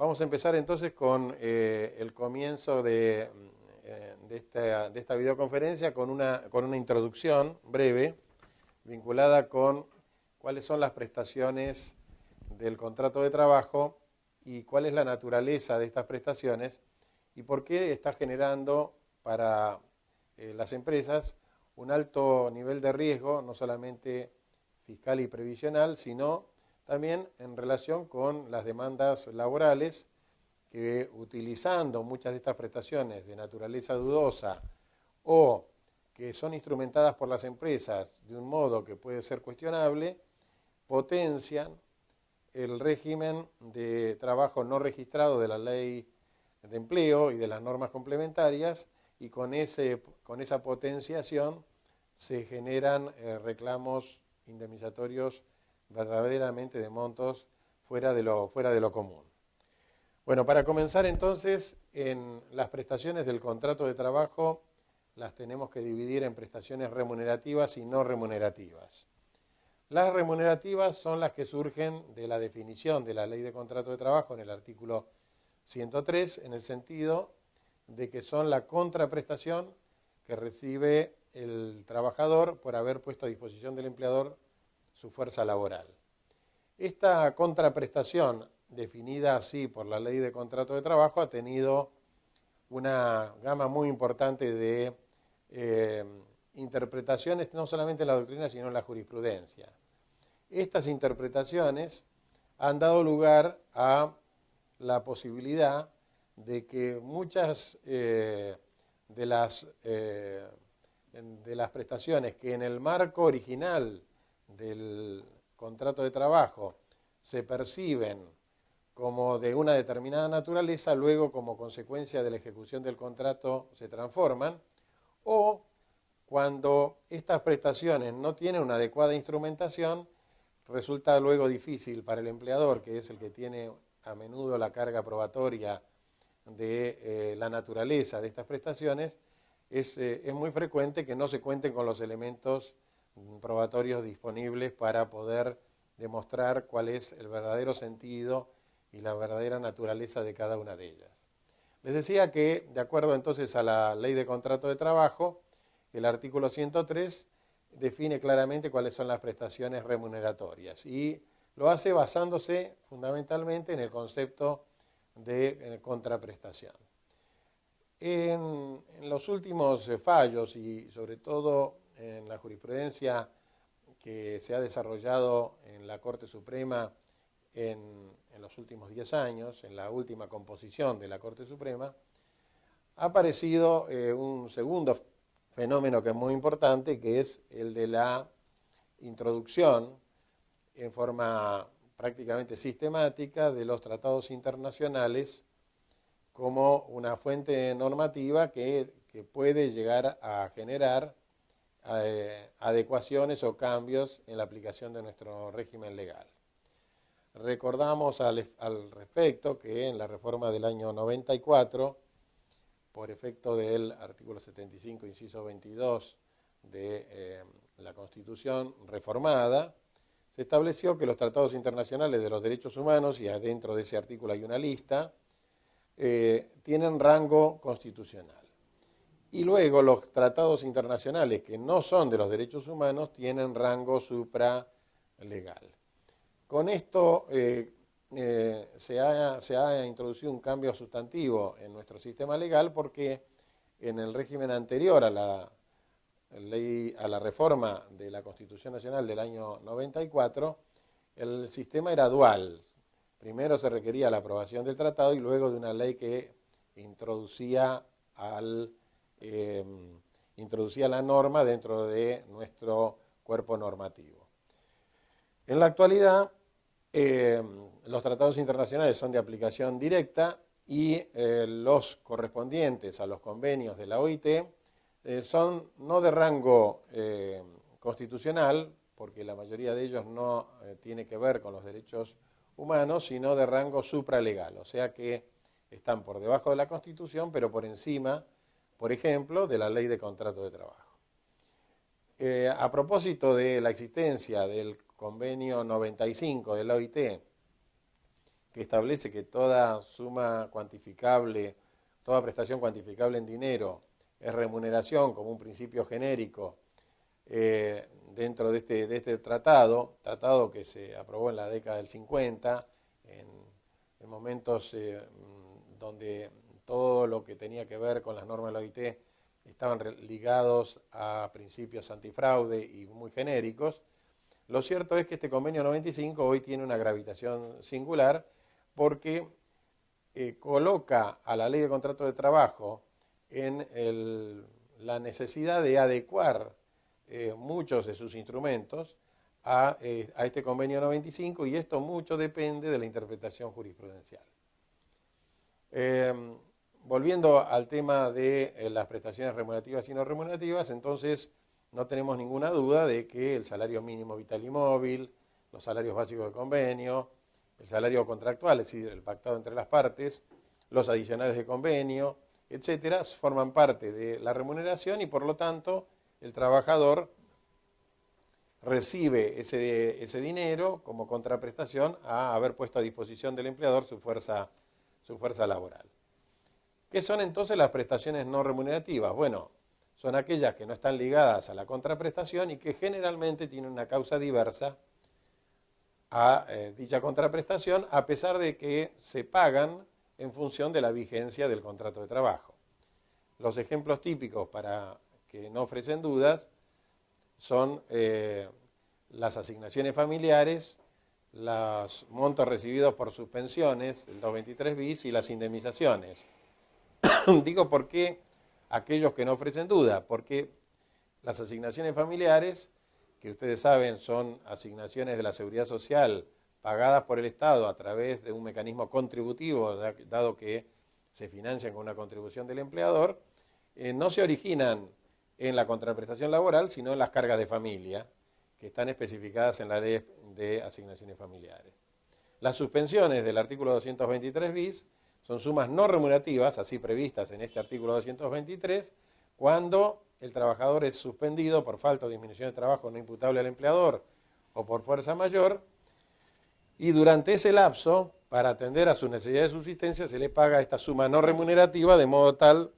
Vamos a empezar entonces con el comienzo de esta videoconferencia con una introducción breve vinculada con cuáles son las prestaciones del contrato de trabajo y cuál es la naturaleza de estas prestaciones y por qué está generando para las empresas un alto nivel de riesgo, no solamente fiscal y previsional, sino también en relación con las demandas laborales que, utilizando muchas de estas prestaciones de naturaleza dudosa o que son instrumentadas por las empresas de un modo que puede ser cuestionable, potencian el régimen de trabajo no registrado de la ley de empleo y de las normas complementarias, y con esa potenciación se generan reclamos indemnizatorios verdaderamente de montos fuera de lo común. Bueno, para comenzar entonces, en las prestaciones del contrato de trabajo las tenemos que dividir en prestaciones remunerativas y no remunerativas. Las remunerativas son las que surgen de la definición de la Ley de Contrato de Trabajo en el artículo 103, en el sentido de que son la contraprestación que recibe el trabajador por haber puesto a disposición del empleador su fuerza laboral. Esta contraprestación, definida así por la Ley de Contrato de Trabajo, ha tenido una gama muy importante de interpretaciones, no solamente en la doctrina, sino en la jurisprudencia. Estas interpretaciones han dado lugar a la posibilidad de que muchas de las prestaciones que en el marco original del contrato de trabajo se perciben como de una determinada naturaleza, luego como consecuencia de la ejecución del contrato se transforman, o cuando estas prestaciones no tienen una adecuada instrumentación, resulta luego difícil para el empleador, que es el que tiene a menudo la carga probatoria de la naturaleza de estas prestaciones, es muy frecuente que no se cuenten con los elementos probatorios disponibles para poder demostrar cuál es el verdadero sentido y la verdadera naturaleza de cada una de ellas. Les decía que, de acuerdo entonces a la Ley de Contrato de Trabajo, el artículo 103 define claramente cuáles son las prestaciones remuneratorias y lo hace basándose fundamentalmente en el concepto de contraprestación. En los últimos fallos y sobre todo en la jurisprudencia que se ha desarrollado en la Corte Suprema en los últimos 10 años, en la última composición de la Corte Suprema, ha aparecido un segundo fenómeno que es muy importante, que es el de la introducción en forma prácticamente sistemática de los tratados internacionales como una fuente normativa que puede llegar a generar adecuaciones o cambios en la aplicación de nuestro régimen legal. Recordamos al respecto que en la reforma del año 94, por efecto del artículo 75, inciso 22 de la Constitución reformada, se estableció que los tratados internacionales de los derechos humanos, y adentro de ese artículo hay una lista, tienen rango constitucional. Y luego los tratados internacionales que no son de los derechos humanos tienen rango supralegal. Con esto se ha introducido un cambio sustantivo en nuestro sistema legal, porque en el régimen anterior a la reforma de la Constitución Nacional del año 94, el sistema era dual. Primero se requería la aprobación del tratado y luego de una ley que introducía la norma dentro de nuestro cuerpo normativo. En la actualidad, los tratados internacionales son de aplicación directa y los correspondientes a los convenios de la OIT son no de rango constitucional, porque la mayoría de ellos no tiene que ver con los derechos humanos, sino de rango supralegal, o sea que están por debajo de la Constitución, pero por encima, por ejemplo, de la Ley de Contrato de Trabajo. A propósito de la existencia del convenio 95 de la OIT que establece que toda suma cuantificable, toda prestación cuantificable en dinero es remuneración como un principio genérico dentro de este tratado que se aprobó en la década del 50, en momentos donde todo lo que tenía que ver con las normas de la OIT estaban ligados a principios antifraude y muy genéricos. Lo cierto es que este convenio 95 hoy tiene una gravitación singular porque coloca a la ley de contrato de trabajo en la necesidad de adecuar muchos de sus instrumentos a este convenio 95, y esto mucho depende de la interpretación jurisprudencial. Volviendo al tema de las prestaciones remunerativas y no remunerativas, entonces no tenemos ninguna duda de que el salario mínimo vital y móvil, los salarios básicos de convenio, el salario contractual, es decir, el pactado entre las partes, los adicionales de convenio, etcétera, forman parte de la remuneración y por lo tanto el trabajador recibe ese dinero como contraprestación a haber puesto a disposición del empleador su fuerza laboral. ¿Qué son entonces las prestaciones no remunerativas? Bueno, son aquellas que no están ligadas a la contraprestación y que generalmente tienen una causa diversa a dicha contraprestación, a pesar de que se pagan en función de la vigencia del contrato de trabajo. Los ejemplos típicos, para que no ofrecen dudas, son las asignaciones familiares, los montos recibidos por suspensiones, el 223 bis, y las indemnizaciones. Digo, ¿por qué aquellos que no ofrecen duda? Porque las asignaciones familiares, que ustedes saben son asignaciones de la Seguridad Social pagadas por el Estado a través de un mecanismo contributivo, dado que se financian con una contribución del empleador, no se originan en la contraprestación laboral, sino en las cargas de familia, que están especificadas en la ley de asignaciones familiares. Las suspensiones del artículo 223 bis son sumas no remunerativas, así previstas en este artículo 223, cuando el trabajador es suspendido por falta o disminución de trabajo no imputable al empleador o por fuerza mayor, y durante ese lapso, para atender a sus necesidades de subsistencia, se le paga esta suma no remunerativa, de modo tal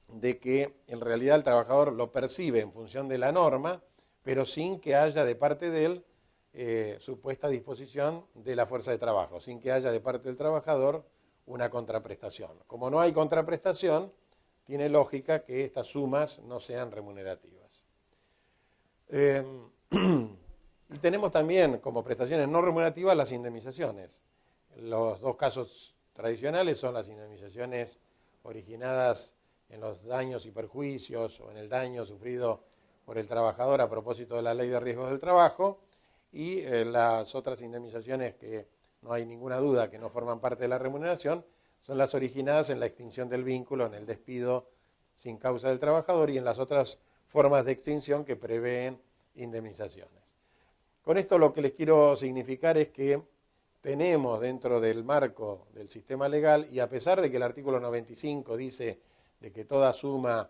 de que en realidad el trabajador lo percibe en función de la norma, pero sin que haya de parte de él su puesta a disposición de la fuerza de trabajo, sin que haya de parte del trabajador una contraprestación. Como no hay contraprestación, tiene lógica que estas sumas no sean remunerativas. Y tenemos también como prestaciones no remunerativas las indemnizaciones. Los dos casos tradicionales son las indemnizaciones originadas en los daños y perjuicios o en el daño sufrido por el trabajador a propósito de la Ley de Riesgos del Trabajo, y las otras indemnizaciones que no hay ninguna duda que no forman parte de la remuneración son las originadas en la extinción del vínculo, en el despido sin causa del trabajador y en las otras formas de extinción que prevén indemnizaciones. Con esto lo que les quiero significar es que tenemos dentro del marco del sistema legal, y a pesar de que el artículo 95 dice de que toda suma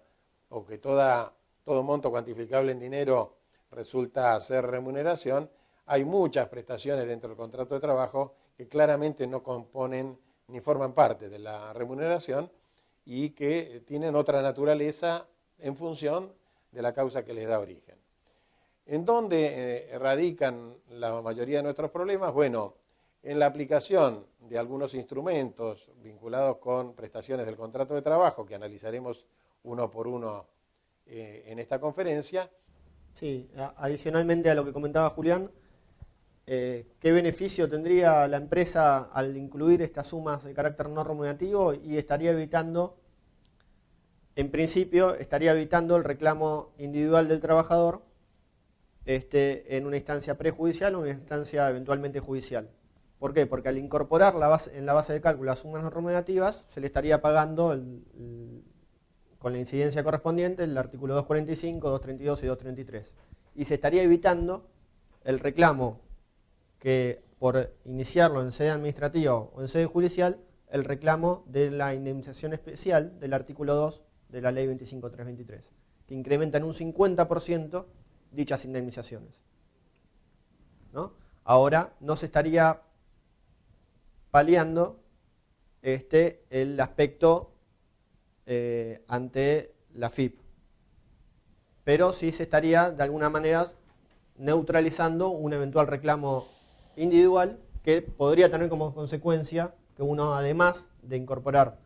o que todo monto cuantificable en dinero resulta ser remuneración, hay muchas prestaciones dentro del contrato de trabajo que claramente no componen ni forman parte de la remuneración y que tienen otra naturaleza en función de la causa que les da origen. ¿En dónde radican la mayoría de nuestros problemas? Bueno, en la aplicación de algunos instrumentos vinculados con prestaciones del contrato de trabajo, que analizaremos uno por uno en esta conferencia. Sí, adicionalmente a lo que comentaba Julián, ¿qué beneficio tendría la empresa al incluir estas sumas de carácter no remunerativo? Y estaría evitando, en principio, el reclamo individual del trabajador en una instancia prejudicial o una instancia eventualmente judicial. ¿Por qué? Porque al incorporar en la base de cálculo las sumas no remunerativas, se le estaría pagando con la incidencia correspondiente el artículo 245, 232 y 233. Y se estaría evitando el reclamo que, por iniciarlo en sede administrativa o en sede judicial, el reclamo de la indemnización especial del artículo 2 de la ley 25.323, que incrementa en un 50% dichas indemnizaciones, ¿no? Ahora no se estaría paliando el aspecto ante la FIP. Pero sí se estaría de alguna manera neutralizando un eventual reclamo individual que podría tener como consecuencia que uno, además de incorporar,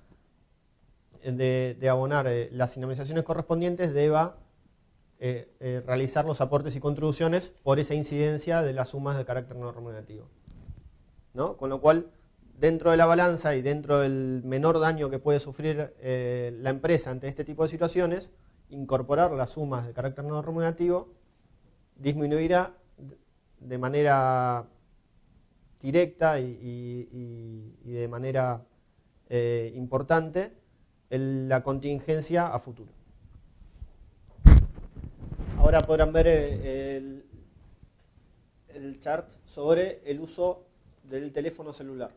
de abonar las indemnizaciones correspondientes, deba realizar los aportes y contribuciones por esa incidencia de las sumas de carácter no remunerativo, ¿no? Con lo cual, dentro de la balanza y dentro del menor daño que puede sufrir la empresa ante este tipo de situaciones, incorporar las sumas de carácter no remunerativo disminuirá de manera directa y de manera importante la contingencia a futuro. Ahora podrán ver el chart sobre el uso del teléfono celular.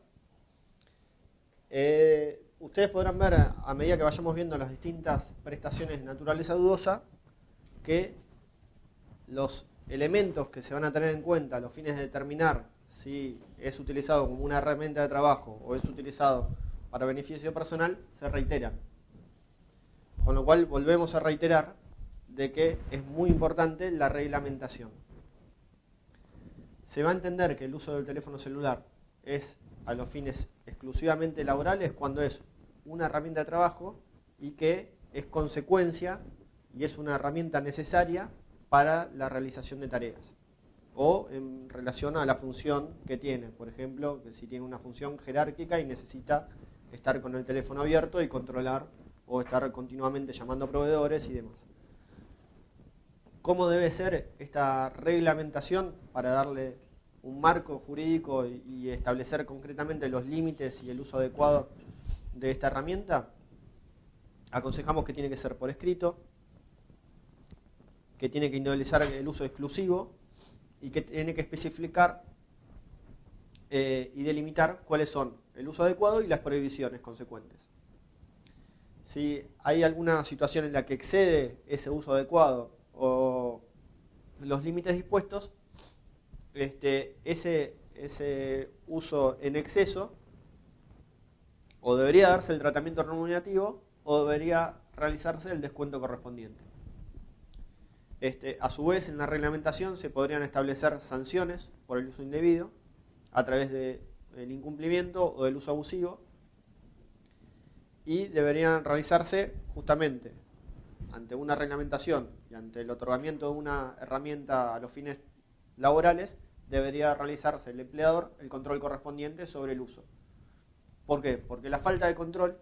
Ustedes podrán ver, a medida que vayamos viendo las distintas prestaciones de naturaleza dudosa, que los elementos que se van a tener en cuenta a los fines de determinar si es utilizado como una herramienta de trabajo o es utilizado para beneficio personal se reiteran. Con lo cual volvemos a reiterar de que es muy importante la reglamentación. Se va a entender que el uso del teléfono celular es a los fines exclusivamente laborales cuando es una herramienta de trabajo y que es consecuencia y es una herramienta necesaria para la realización de tareas o en relación a la función que tiene. Por ejemplo, que si tiene una función jerárquica y necesita estar con el teléfono abierto y controlar o estar continuamente llamando a proveedores y demás. ¿Cómo debe ser esta reglamentación para darle un marco jurídico y establecer concretamente los límites y el uso adecuado de esta herramienta? Aconsejamos que tiene que ser por escrito, que tiene que individualizar el uso exclusivo y que tiene que especificar y delimitar cuáles son el uso adecuado y las prohibiciones consecuentes. Si hay alguna situación en la que excede ese uso adecuado o los límites dispuestos, ese uso en exceso o debería darse el tratamiento remunerativo o debería realizarse el descuento correspondiente. A su vez, en la reglamentación se podrían establecer sanciones por el uso indebido a través del incumplimiento o del uso abusivo y deberían realizarse justamente ante una reglamentación y ante el otorgamiento de una herramienta a los fines laborales, debería realizarse el empleador el control correspondiente sobre el uso. ¿Por qué? Porque la falta de control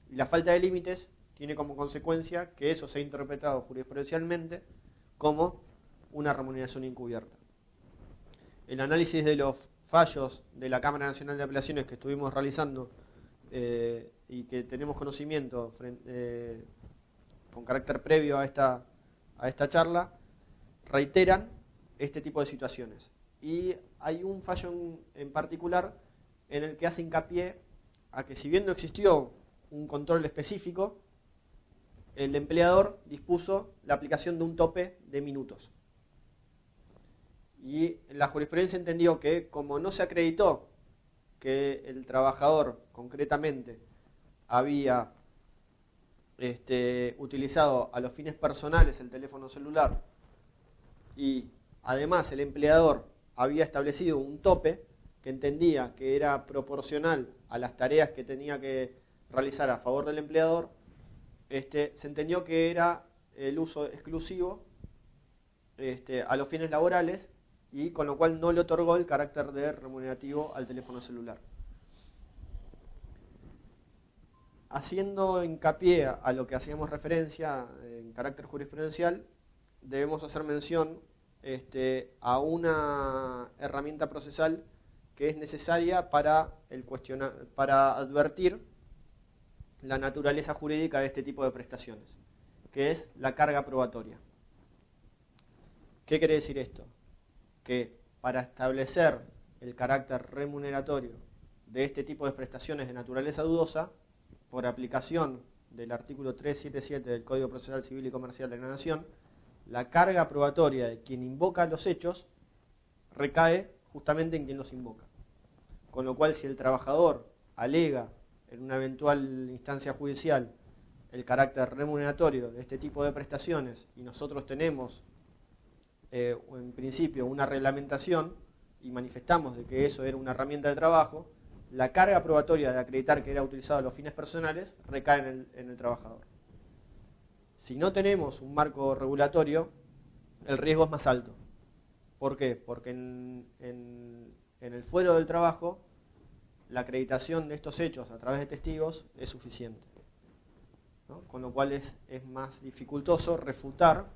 y la falta de límites tiene como consecuencia que eso sea interpretado jurisprudencialmente como una remuneración encubierta. El análisis de los fallos de la Cámara Nacional de Apelaciones que estuvimos realizando y que tenemos conocimiento con carácter previo a esta charla, reiteran este tipo de situaciones. Y hay un fallo en particular en el que hace hincapié a que si bien no existió un control específico, el empleador dispuso la aplicación de un tope de minutos. Y la jurisprudencia entendió que como no se acreditó que el trabajador concretamente había utilizado a los fines personales el teléfono celular y además el empleador había establecido un tope que entendía que era proporcional a las tareas que tenía que realizar a favor del empleador, se entendió que era el uso exclusivo a los fines laborales y con lo cual no le otorgó el carácter de remunerativo al teléfono celular. Haciendo hincapié a lo que hacíamos referencia en carácter jurisprudencial, debemos hacer mención a una herramienta procesal que es necesaria para advertir la naturaleza jurídica de este tipo de prestaciones, que es la carga probatoria. ¿Qué quiere decir esto? Que para establecer el carácter remuneratorio de este tipo de prestaciones de naturaleza dudosa, por aplicación del artículo 377 del Código Procesal Civil y Comercial de la Nación, la carga probatoria de quien invoca los hechos recae justamente en quien los invoca. con lo cual si el trabajador alega en una eventual instancia judicial el carácter remuneratorio de este tipo de prestaciones y nosotros tenemos en principio una reglamentación y manifestamos de que eso era una herramienta de trabajo, la carga probatoria de acreditar que era utilizado a los fines personales recae en el trabajador. Si no tenemos un marco regulatorio, el riesgo es más alto. ¿Por qué? Porque en el fuero del trabajo, la acreditación de estos hechos a través de testigos es suficiente, ¿no? Con lo cual es más dificultoso refutar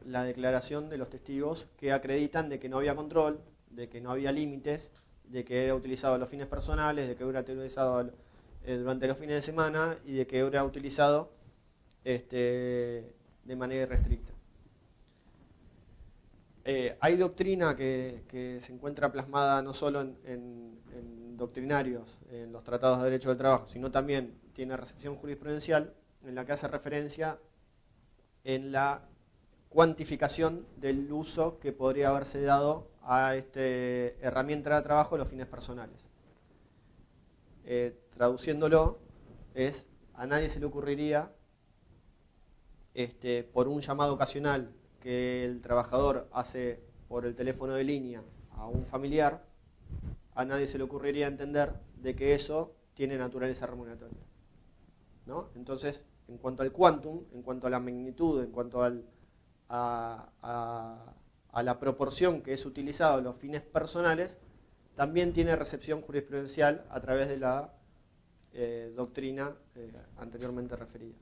la declaración de los testigos que acreditan de que no había control, de que no había límites, de que era utilizado a los fines personales, de que era utilizado durante los fines de semana y de que era utilizado de manera irrestricta. Hay doctrina que se encuentra plasmada no solo en doctrinarios, en los tratados de derecho del trabajo, sino también tiene recepción jurisprudencial en la que hace referencia en la cuantificación del uso que podría haberse dado a esta herramienta de trabajo a los fines personales. Traduciéndolo, a nadie se le ocurriría, por un llamado ocasional que el trabajador hace por el teléfono de línea a un familiar, a nadie se le ocurriría entender de que eso tiene naturaleza remuneratoria, ¿no? Entonces, en cuanto al quantum, en cuanto a la magnitud, en cuanto a la proporción que es utilizado en los fines personales, también tiene recepción jurisprudencial a través de la doctrina anteriormente referida.